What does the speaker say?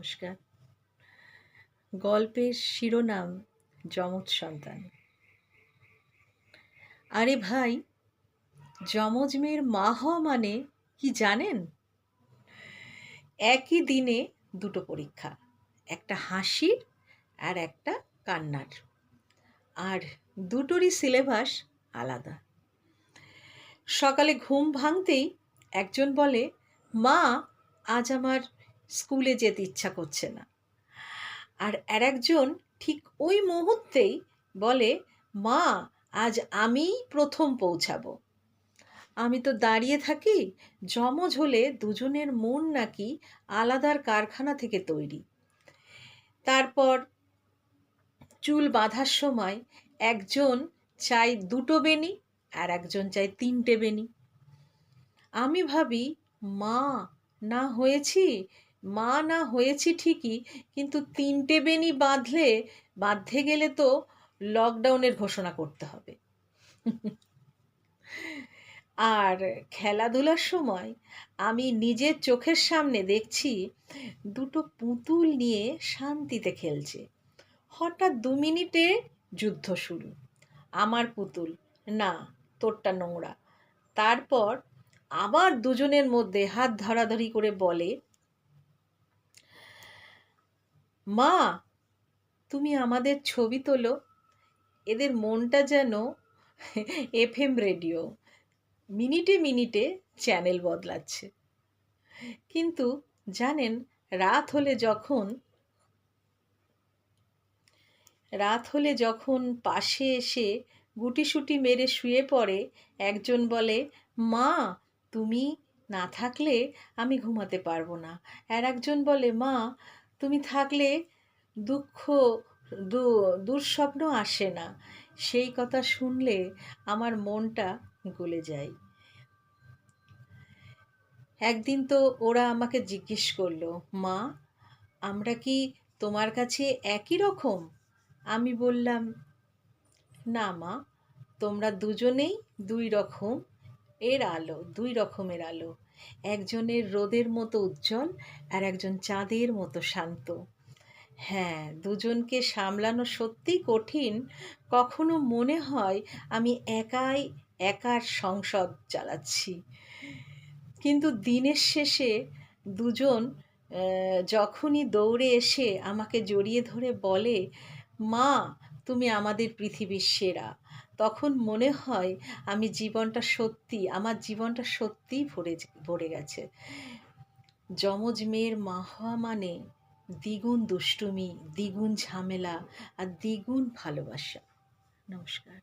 নমস্কার। গল্পের শিরোনাম যমজ সন্তান। আরে ভাই, যমজ মেয়ের মা হওয়া মানে কি জানেন? একই দিনে দুটো পরীক্ষা, একটা হাসির আর একটা কান্নার, আর দুটোরই সিলেবাস আলাদা। সকালে ঘুম ভাঙতেই একজন বলে, মা, আজ আমার স্কুলে যেতে ইচ্ছা করছে না। আর আরেকজন ঠিক ওই মুহূর্তেই বলে, মা, আজ আমিই প্রথম পৌঁছাবো। আমি তো দাঁড়িয়ে থাকি। যমজ হলে দুজনের মন নাকি আলাদার কারখানা থেকে তৈরি। তারপর চুল বাঁধার সময় একজন চাই দুটো বেনি আর একজন চাই তিনটে বেনি। আমি ভাবি, মা না হয়েছি মা না হয়েছি ঠিকই, কিন্তু তিনটে বেনি বাঁধতে গেলে তো লকডাউনের ঘোষণা করতে হবে। আর খেলাধুলার সময় আমি নিজের চোখের সামনে দেখছি দুটো পুতুল নিয়ে শান্তিতে খেলছে। হঠাৎ 2 মিনিটে যুদ্ধ শুরু। আমার পুতুল, না, তোরটা নোংরা। তারপর আবার দুজনের মধ্যে হাত ধরাধরি করে বলে, মা, তুমি আমাদের ছবি তোলো। এদের মনটা যেন এফএম রেডিও, মিনিটে মিনিটে চ্যানেল বদলাচ্ছে। কিন্তু জানেন, রাত হলে যখন পাশে এসে গুটিসুটি মেরে শুয়ে পড়ে, একজন বলে, মা, তুমি না থাকলে আমি ঘুমাতে পারবো না। আর একজন বলে, মা, তুমি থাকলে দুঃখ দুঃস্বপ্ন আসে না। সেই কথা শুনলে আমার মনটা গলে যায়। একদিন তো ওরা আমাকে জিজ্ঞেস করলো, মা, আমরা কি তোমার কাছে একই রকম? আমি বললাম, না মা, তোমরা দুজনেই দুই রকমের আলো। একজনের রোদের মতো উজ্জ্বল আর একজন চাঁদের মতো শান্ত। হ্যাঁ, দুজনকে সামলানো সত্যিই কঠিন। কখনো মনে হয় আমি একার সংসার চালাচ্ছি। কিন্তু দিনের শেষে দুজন যখনই দৌড়ে এসে আমাকে জড়িয়ে ধরে বলে, মা, তুমি আমাদের পৃথিবীর সেরা, তখন মনে হয় আমার জীবনটা সত্যিই ভরে গেছে। যমজ মেয়ের মা হওয়া মানে দ্বিগুণ দুষ্টুমি, দ্বিগুণ ঝামেলা আর দ্বিগুণ ভালোবাসা। নমস্কার।